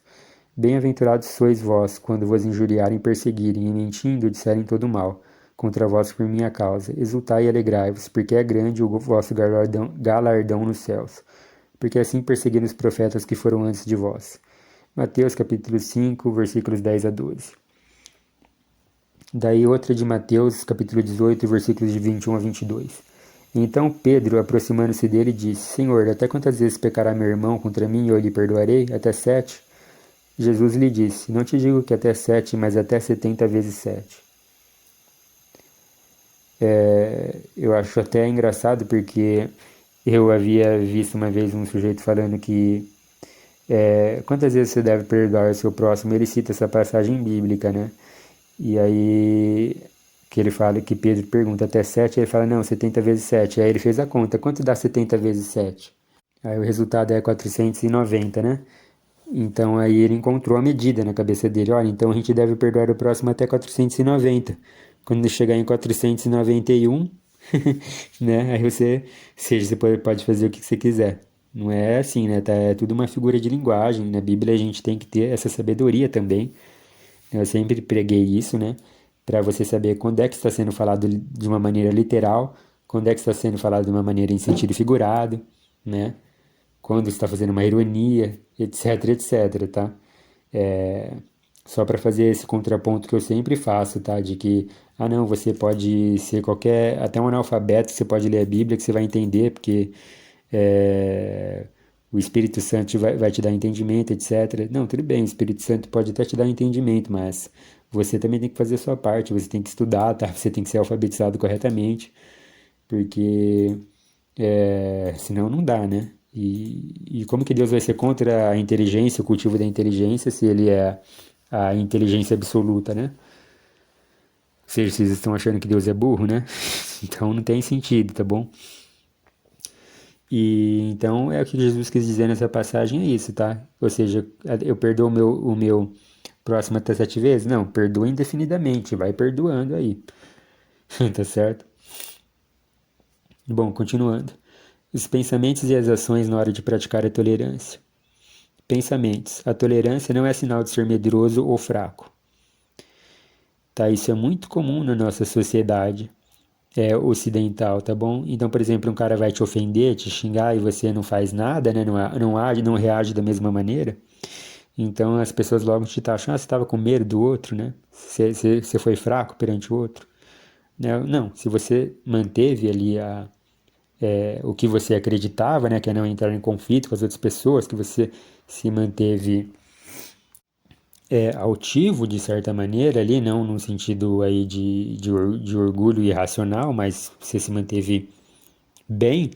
Bem-aventurados sois vós, quando vos injuriarem, perseguirem e mentindo disserem todo mal contra vós por minha causa. Exultai e alegrai-vos, porque é grande o vosso galardão nos céus, porque assim perseguiram os profetas que foram antes de vós. Mateus capítulo 5, versículos 10 a 12. Daí outra de Mateus capítulo 18, versículos de 21 a 22. Então Pedro, aproximando-se dele, disse, Senhor, até quantas vezes pecará meu irmão contra mim e eu lhe perdoarei? Até 7? Jesus lhe disse, não te digo que até 7, mas até 70 vezes 7. Eu acho até engraçado porque eu havia visto uma vez um sujeito falando que quantas vezes você deve perdoar o seu próximo? Ele cita essa passagem bíblica, né? E aí que ele fala, que Pedro pergunta até 7, aí ele fala, não, 70 vezes 7. Aí ele fez a conta, quanto dá 70 vezes 7? Aí o resultado é 490, né? Então aí ele encontrou a medida na cabeça dele, olha, então a gente deve perdoar o próximo até 490. Quando chegar em 491, né? Aí você pode fazer o que você quiser. Não é assim, né? É tudo uma figura de linguagem. Na Bíblia a gente tem que ter essa sabedoria também. Eu sempre preguei isso, né? Para você saber quando é que está sendo falado de uma maneira literal, quando é que está sendo falado de uma maneira em sentido figurado, né? Quando está fazendo uma ironia, etc, etc, tá? Só para fazer esse contraponto que eu sempre faço, tá? De que, não, você pode ser até um analfabeto, você pode ler a Bíblia que você vai entender, porque o Espírito Santo vai te dar entendimento, etc. Não, tudo bem, o Espírito Santo pode até te dar entendimento, mas você também tem que fazer a sua parte, você tem que estudar, tá? Você tem que ser alfabetizado corretamente, porque senão não dá, né? E como que Deus vai ser contra a inteligência, o cultivo da inteligência, se ele é a inteligência absoluta, né? Ou seja, vocês estão achando que Deus é burro, né? Então não tem sentido, tá bom? E então o que Jesus quis dizer nessa passagem é isso, tá? Ou seja, eu perdoo o meu próximo até 7 vezes? Não, perdoa indefinidamente, vai perdoando aí. Tá certo? Bom, continuando. Os pensamentos e as ações na hora de praticar a tolerância. Pensamentos. A tolerância não é sinal de ser medroso ou fraco. Tá? Isso é muito comum na nossa sociedade ocidental, tá bom? Então, por exemplo, um cara vai te ofender, te xingar e você não faz nada, né? Não age, não reage da mesma maneira. Então as pessoas logo te taxam, você estava com medo do outro, né? Você foi fraco perante o outro. Não, se você manteve ali o que você acreditava, né? Que é não entrar em conflito com as outras pessoas, que você se manteve altivo de certa maneira ali, não no sentido aí de orgulho irracional, mas você se manteve bem,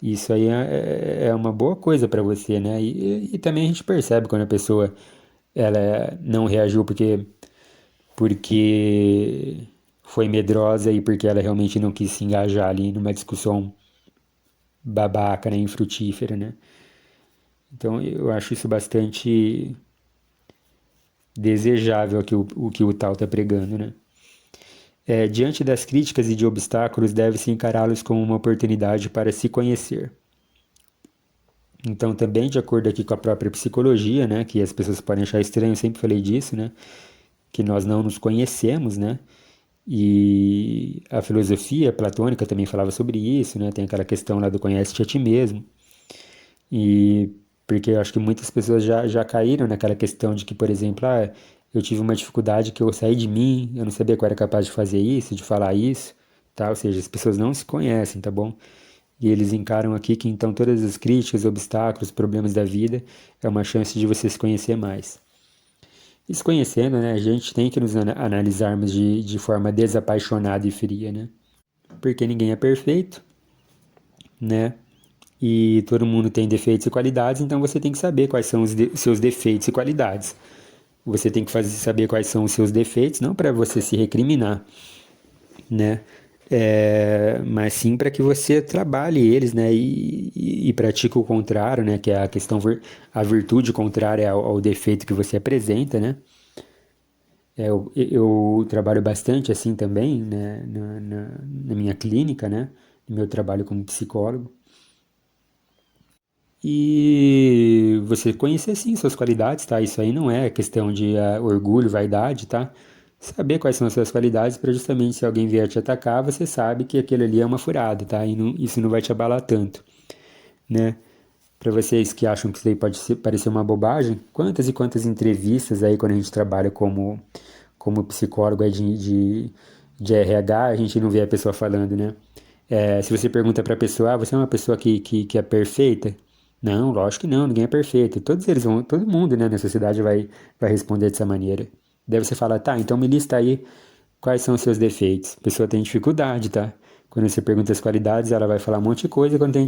isso aí é uma boa coisa para você, né? E também a gente percebe quando a pessoa ela não reagiu porque foi medrosa e porque ela realmente não quis se engajar ali numa discussão babaca, né, infrutífera, né? Então eu acho isso bastante desejável o que o tal está pregando, né? Diante das críticas e de obstáculos, deve-se encará-los como uma oportunidade para se conhecer. Então, também de acordo aqui com a própria psicologia, né, que as pessoas podem achar estranho, eu sempre falei disso, né, que nós não nos conhecemos, né, e a filosofia platônica também falava sobre isso, né, tem aquela questão lá do conhece-te a ti mesmo, e porque eu acho que muitas pessoas já caíram naquela questão de que, por exemplo, eu tive uma dificuldade que eu saí de mim, eu não sabia que eu era capaz de fazer isso, de falar isso, tá? Ou seja, as pessoas não se conhecem, tá bom? E eles encaram aqui que então todas as críticas, obstáculos, problemas da vida é uma chance de você se conhecer mais. E se conhecendo, né, a gente tem que nos analisarmos de forma desapaixonada e fria, né? Porque ninguém é perfeito, né? E todo mundo tem defeitos e qualidades, então você tem que saber quais são os seus defeitos e qualidades. Você tem que saber quais são os seus defeitos, não para você se recriminar, né? Mas sim para que você trabalhe eles, né? E pratique o contrário, né? Que é a questão, a virtude contrária ao defeito que você apresenta, né? Eu trabalho bastante assim também, né? Na minha clínica, né? No meu trabalho como psicólogo. E você conhecer sim suas qualidades, tá? Isso aí não é questão de orgulho, vaidade, tá? Saber quais são as suas qualidades para justamente se alguém vier te atacar, você sabe que aquele ali é uma furada, tá? E isso não vai te abalar tanto, né? Para vocês que acham que isso aí pode parecer uma bobagem, quantas e quantas entrevistas aí quando a gente trabalha como psicólogo aí de RH, a gente não vê a pessoa falando, né? Se você pergunta para a pessoa, você é uma pessoa que é perfeita? Não, lógico que não, ninguém é perfeito. Todos eles vão, todo mundo, né, na sociedade vai responder dessa maneira. Daí você fala, tá, então me lista aí quais são os seus defeitos. A pessoa tem dificuldade, tá? Quando você pergunta as qualidades, ela vai falar um monte de coisa, quando,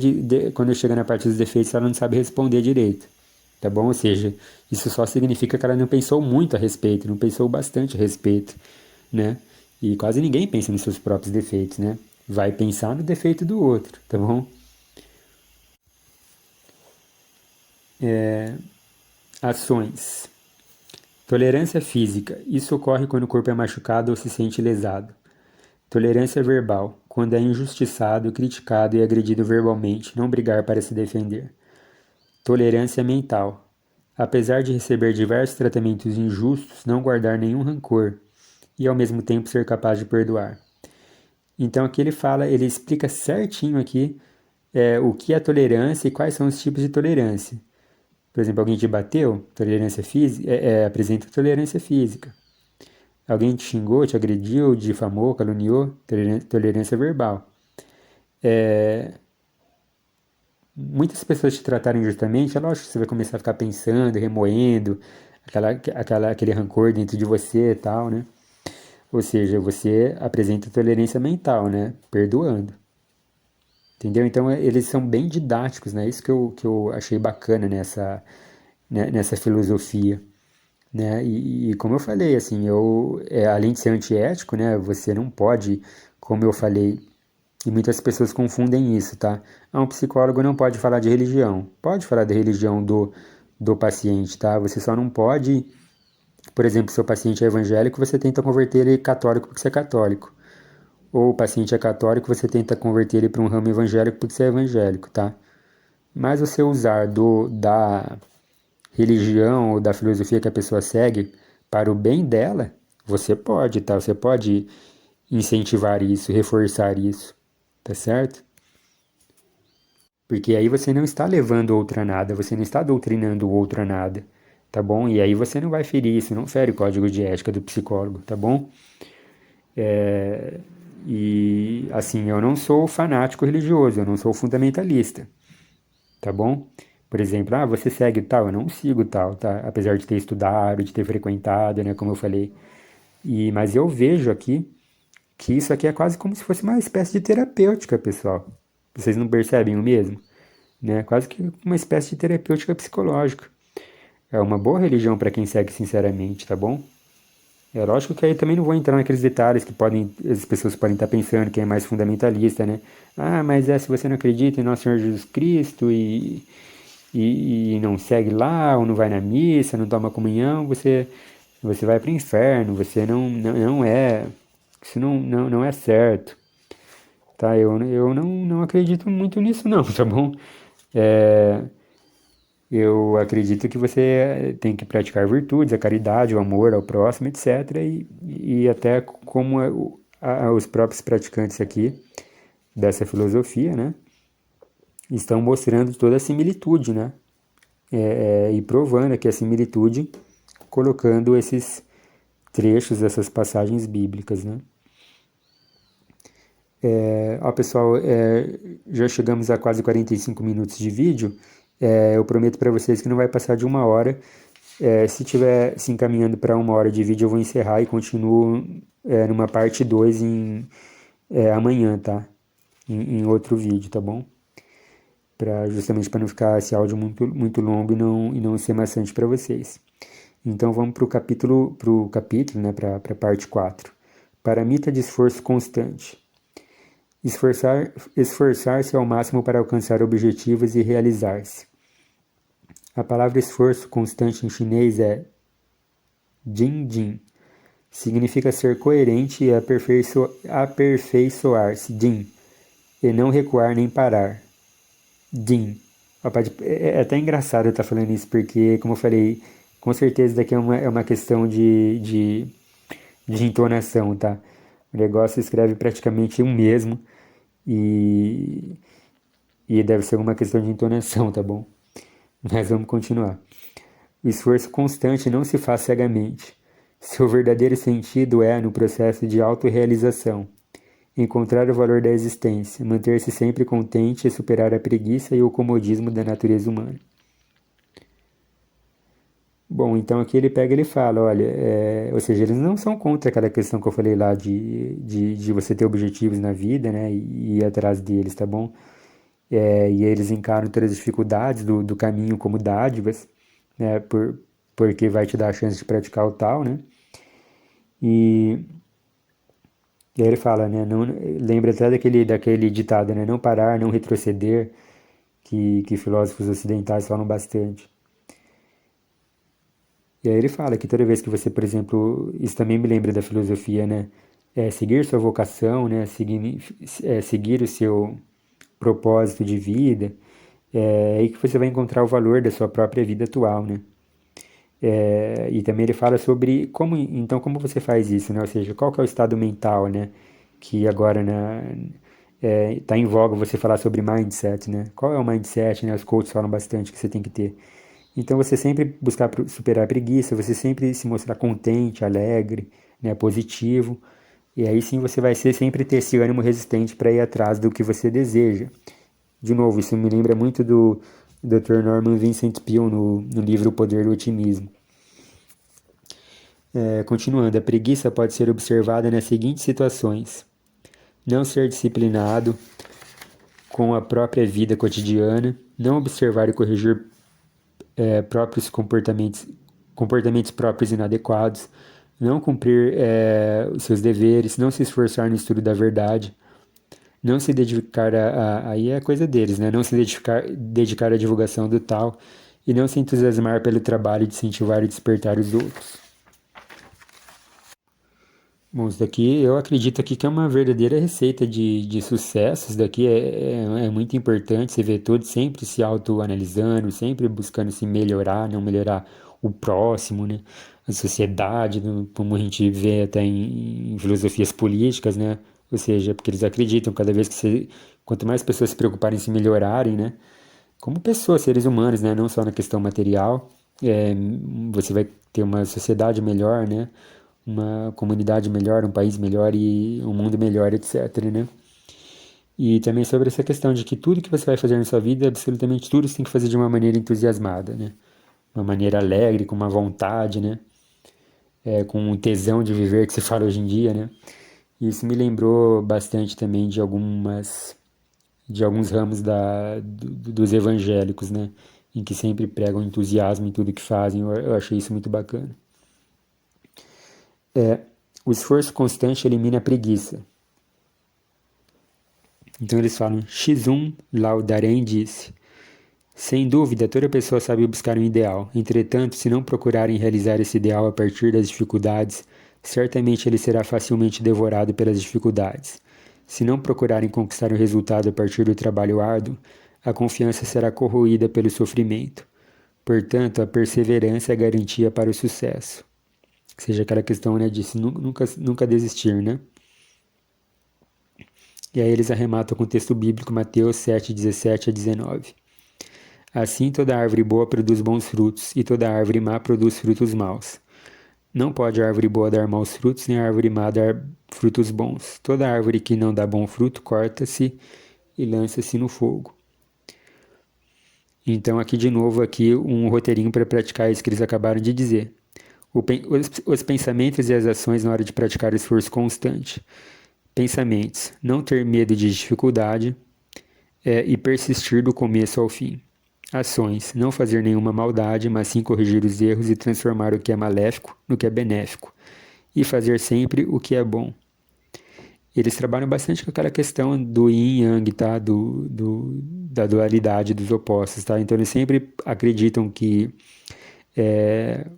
quando chega na parte dos defeitos, ela não sabe responder direito. Tá bom? Ou seja, isso só significa que ela não pensou muito a respeito, não pensou bastante a respeito, né? E quase ninguém pensa nos seus próprios defeitos, né? Vai pensar no defeito do outro, tá bom? Ações. Tolerância física. Isso ocorre quando o corpo é machucado ou se sente lesado. Tolerância verbal. Quando é injustiçado, criticado e agredido verbalmente, não brigar para se defender. Tolerância mental. Apesar de receber diversos tratamentos injustos, não guardar nenhum rancor e ao mesmo tempo ser capaz de perdoar. Então aqui ele fala, ele explica certinho aqui o que é tolerância e quais são os tipos de tolerância. Por exemplo, alguém te bateu, tolerância física, apresenta tolerância física. Alguém te xingou, te agrediu, difamou, caluniou, tolerância verbal. Muitas pessoas te tratarem injustamente, é lógico que você vai começar a ficar pensando, remoendo, aquele rancor dentro de você e tal, né? Ou seja, você apresenta tolerância mental, né? Perdoando. Entendeu? Então eles são bem didáticos, né? Isso que eu achei bacana nessa filosofia, né? E como eu falei, assim, além de ser antiético, né? Você não pode, como eu falei, e muitas pessoas confundem isso, tá? Um psicólogo não pode falar de religião. Pode falar da religião do paciente, tá? Você só não pode, por exemplo, se o paciente é evangélico, você tenta converter ele católico porque você é católico. Ou o paciente é católico, você tenta converter ele para um ramo evangélico porque você é evangélico, tá? Mas você usar da religião ou da filosofia que a pessoa segue para o bem dela, você pode, tá? Você pode incentivar isso, reforçar isso, tá certo? Porque aí você não está levando outra a nada, você não está doutrinando o outro a nada, tá bom? E aí você não vai ferir isso, não fere o código de ética do psicólogo, tá bom? E assim, eu não sou fanático religioso, eu não sou fundamentalista, tá bom? Por exemplo, você segue tal, eu não sigo tal, tá? Apesar de ter estudado, de ter frequentado, né, como eu falei. Mas eu vejo aqui que isso aqui é quase como se fosse uma espécie de terapêutica, pessoal. Vocês não percebem o mesmo? Né? Quase que uma espécie de terapêutica psicológica. É uma boa religião para quem segue sinceramente, tá bom? É lógico que aí também não vou entrar naqueles detalhes que as pessoas podem estar pensando que é mais fundamentalista, né? Mas se você não acredita em Nosso Senhor Jesus Cristo e não segue lá, ou não vai na missa, não toma comunhão, você vai para o inferno, você não é, isso não é certo, tá? Eu não acredito muito nisso não, tá bom? É, eu acredito que você tem que praticar virtudes, a caridade, o amor ao próximo, etc. E até como os próprios praticantes aqui dessa filosofia, né, estão mostrando toda a similitude, né, e provando aqui a similitude, colocando esses trechos, essas passagens bíblicas, né. Ó, pessoal, já chegamos a quase 45 minutos de vídeo. Eu prometo para vocês que não vai passar de 1 hora. Se tiver se encaminhando para 1 hora de vídeo, eu vou encerrar e continuo numa parte 2 amanhã, tá? Em outro vídeo, tá bom? Justamente para não ficar esse áudio muito, muito longo e não ser maçante para vocês. Então vamos para o capítulo, né? Para a parte 4. Paramita de esforço constante. Esforçar-se ao máximo para alcançar objetivos e realizar-se. A palavra esforço constante em chinês é jin. Significa ser coerente e aperfeiçoar-se, jin, e não recuar nem parar. Jin. É até engraçado eu estar falando isso, porque, como eu falei, com certeza daqui é uma questão de entonação, tá? O negócio escreve praticamente o mesmo e, e deve ser uma questão de entonação, tá bom? Mas vamos continuar. O esforço constante não se faz cegamente. Seu verdadeiro sentido é no processo de autorrealização. Encontrar o valor da existência, manter-se sempre contente e superar a preguiça e o comodismo da natureza humana. Bom, então aqui ele pega e ele fala, olha, ou seja, eles não são contra aquela questão que eu falei lá de você ter objetivos na vida, né, e ir atrás deles, tá bom? E eles encaram todas as dificuldades do caminho como dádivas, né, porque vai te dar a chance de praticar o tal, né? E, e aí ele fala, né, não, lembra até daquele ditado, né, não parar, não retroceder, que filósofos ocidentais falam bastante. E aí ele fala que toda vez que você, por exemplo, isso também me lembra da filosofia, né? Seguir sua vocação, né? Seguir o seu propósito de vida, é aí que você vai encontrar o valor da sua própria vida atual, né? E também ele fala sobre como você faz isso, né? Ou seja, qual que é o estado mental, né? Que agora, né, tá em voga você falar sobre mindset, né? Qual é o mindset, né? Os coaches falam bastante que você tem que ter. Então você sempre buscar superar a preguiça, você sempre se mostrar contente, alegre, né, positivo. E aí sim você vai sempre ter esse ânimo resistente para ir atrás do que você deseja. De novo, isso me lembra muito do Dr. Norman Vincent Peale no livro O Poder do Otimismo. Continuando, a preguiça pode ser observada nas seguintes situações: não ser disciplinado com a própria vida cotidiana, não observar e corrigir próprios comportamentos próprios inadequados, não cumprir os seus deveres, não se esforçar no estudo da verdade, não se dedicar aí é coisa deles, né? Não se dedicar à divulgação do tal e não se entusiasmar pelo trabalho de incentivar e despertar os outros. Bom, isso daqui eu acredito aqui que é uma verdadeira receita de sucesso. Isso daqui é muito importante. Você vê todos sempre se autoanalisando, sempre buscando se melhorar, não melhorar o próximo, né? A sociedade, como a gente vê até em filosofias políticas, né? Ou seja, porque eles acreditam cada vez quanto mais pessoas se preocuparem em se melhorarem, né? Como pessoas, seres humanos, né? Não só na questão material, é, você vai ter uma sociedade melhor, né? Uma comunidade melhor, um país melhor e um mundo melhor, etc, né? E também sobre essa questão de que tudo que você vai fazer na sua vida, absolutamente tudo, você tem que fazer de uma maneira entusiasmada, né? Uma maneira alegre, com uma vontade, né? Com um tesão de viver que se fala hoje em dia, né? E isso me lembrou bastante também de alguns ramos dos evangélicos, né? Em que sempre pregam entusiasmo em tudo que fazem. Eu achei isso muito bacana. O esforço constante elimina a preguiça. Então eles falam, Shizun Laudaren disse, sem dúvida toda pessoa sabe buscar um ideal, entretanto se não procurarem realizar esse ideal a partir das dificuldades, certamente ele será facilmente devorado pelas dificuldades. Se não procurarem conquistar o resultado a partir do trabalho árduo, a confiança será corroída pelo sofrimento. Portanto, a perseverança é a garantia para o sucesso. Ou seja, aquela questão, né, de nunca desistir, né? E aí eles arrematam com o texto bíblico Mateus 7, 17 a 19. Assim toda árvore boa produz bons frutos, e toda árvore má produz frutos maus. Não pode a árvore boa dar maus frutos, nem a árvore má dar frutos bons. Toda árvore que não dá bom fruto, corta-se e lança-se no fogo. Então aqui de novo aqui um roteirinho para praticar isso que eles acabaram de dizer. Os pensamentos e as ações na hora de praticar o esforço constante. Pensamentos: não ter medo de dificuldade e persistir do começo ao fim. Ações: não fazer nenhuma maldade, mas sim corrigir os erros e transformar o que é maléfico no que é benéfico. E fazer sempre o que é bom. Eles trabalham bastante com aquela questão do yin e yang, tá? Da dualidade dos opostos, tá? Então eles sempre acreditam que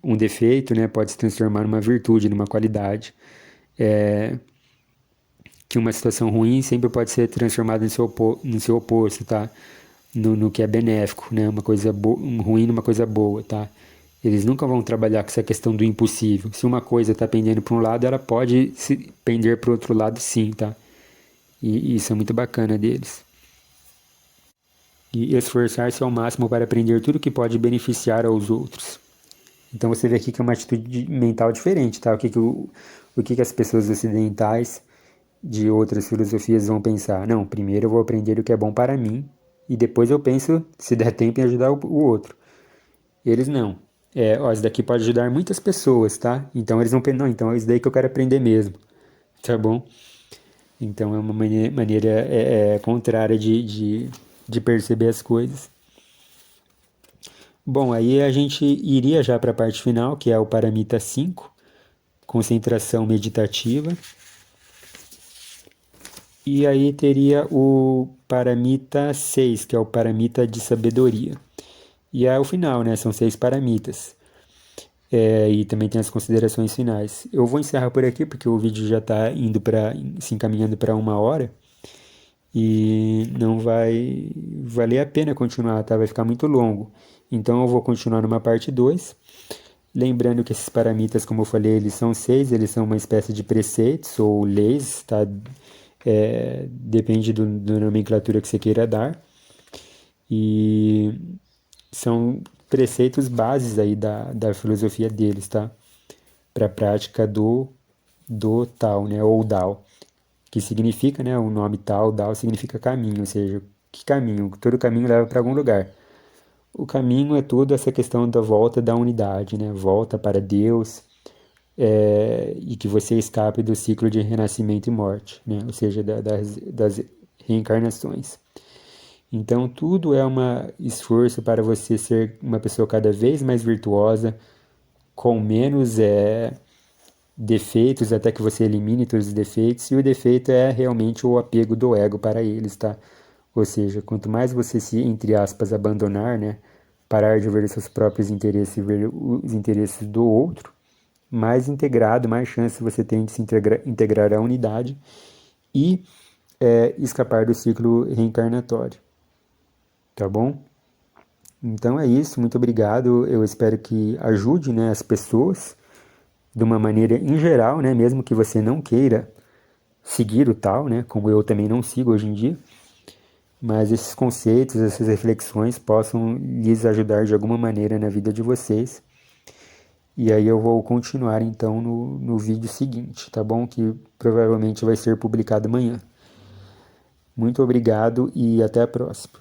um defeito, né, pode se transformar numa virtude, numa qualidade. Que uma situação ruim sempre pode ser transformada no seu oposto, tá? No que é benéfico, né? Uma coisa ruim numa coisa boa, tá? Eles nunca vão trabalhar com essa questão do impossível. Se uma coisa está pendendo para um lado, ela pode se pender para o outro lado sim, tá? E isso é muito bacana deles. E esforçar-se ao máximo para aprender tudo que pode beneficiar aos outros. Então você vê aqui que é uma atitude mental diferente, tá? O que as pessoas ocidentais de outras filosofias vão pensar? Não, primeiro eu vou aprender o que é bom para mim e depois eu penso, se der tempo, em ajudar o outro. Eles não. Ó, isso daqui pode ajudar muitas pessoas, tá? Então eles vão pensar, não, então é isso daí que eu quero aprender mesmo, tá bom? Então é uma maneira contrária de perceber as coisas. Bom, aí a gente iria já para a parte final, que é o Paramita 5, concentração meditativa. E aí teria o Paramita 6, que é o Paramita de sabedoria. E é o final, né? São 6 paramitas. E também tem as considerações finais. Eu vou encerrar por aqui, porque o vídeo já está se encaminhando para 1 hora. E não vai valer a pena continuar, tá? Vai ficar muito longo. Então eu vou continuar numa parte 2. Lembrando que esses paramitas, como eu falei, eles são 6, eles são uma espécie de preceitos ou leis, tá? Depende da nomenclatura que você queira dar. E são preceitos bases aí da filosofia deles, tá? Para a prática do Tao, né? Ou Dao, que significa, né? O nome Tao, Dao significa caminho, ou seja, que caminho? Todo caminho leva para algum lugar. O caminho é toda essa questão da volta da unidade, né? Volta para Deus, e que você escape do ciclo de renascimento e morte, né? Ou seja, das reencarnações. Então, tudo é um esforço para você ser uma pessoa cada vez mais virtuosa, com menos defeitos, até que você elimine todos os defeitos. E o defeito é realmente o apego do ego para eles, tá? Ou seja, quanto mais você se, entre aspas, abandonar, né? Parar de ver os seus próprios interesses e ver os interesses do outro, mais integrado, mais chance você tem de se integrar à unidade e escapar do ciclo reencarnatório. Tá bom? Então é isso, muito obrigado. Eu espero que ajude, né, as pessoas de uma maneira em geral, né, mesmo que você não queira seguir o tal, né, como eu também não sigo hoje em dia, mas esses conceitos, essas reflexões possam lhes ajudar de alguma maneira na vida de vocês. E aí eu vou continuar então no vídeo seguinte, tá bom? Que provavelmente vai ser publicado amanhã. Muito obrigado e até a próxima.